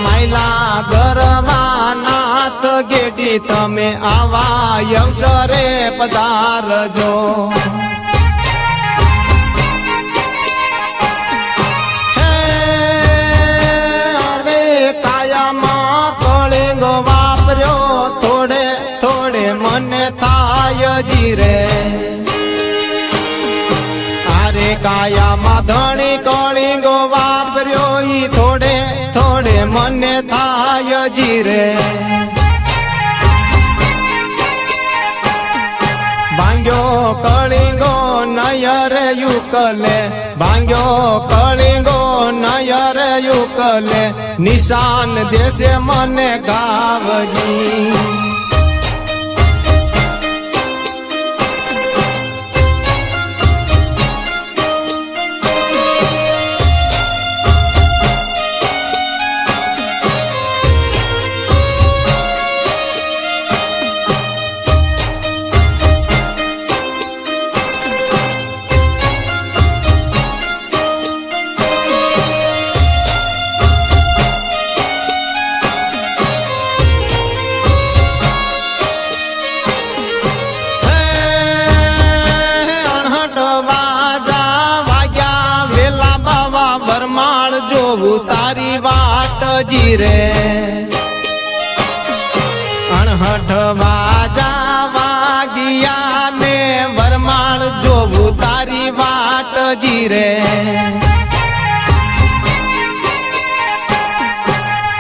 માયલા ગરવા નાથ ગેડી તમે આવા અવસરે પધારજો થોડે થોડે મને થાય જીરે આરે કાયામાં ધણી કળિંગો વાપર્યો ઈ થોડે થોડે મને થાય જીરે ભાંગ્યો કળિંગો નયર યુકલે ભાંગ્યો કળિંગો નયર યુકલે નિશાન દેશે મને ગાવજી તારી વાટ જીરે અણહઠ વાજા વાગિયા ને વરમાળ જોવું તારી વાટ જીરે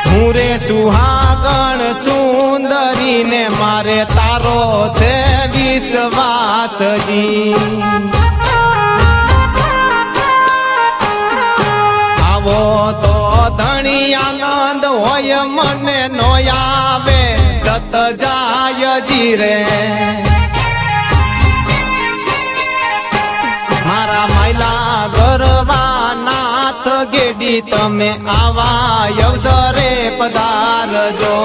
હું રે સુહાગણ સુંદરી ને મારે તારો છે વિશ્વાસજી તો ધણી આનંદ હોય મને નો આવે સત જાય જીરે મારા માયલા ગરવા નાથ ગેડી તમે આવા અવસરે પધારજો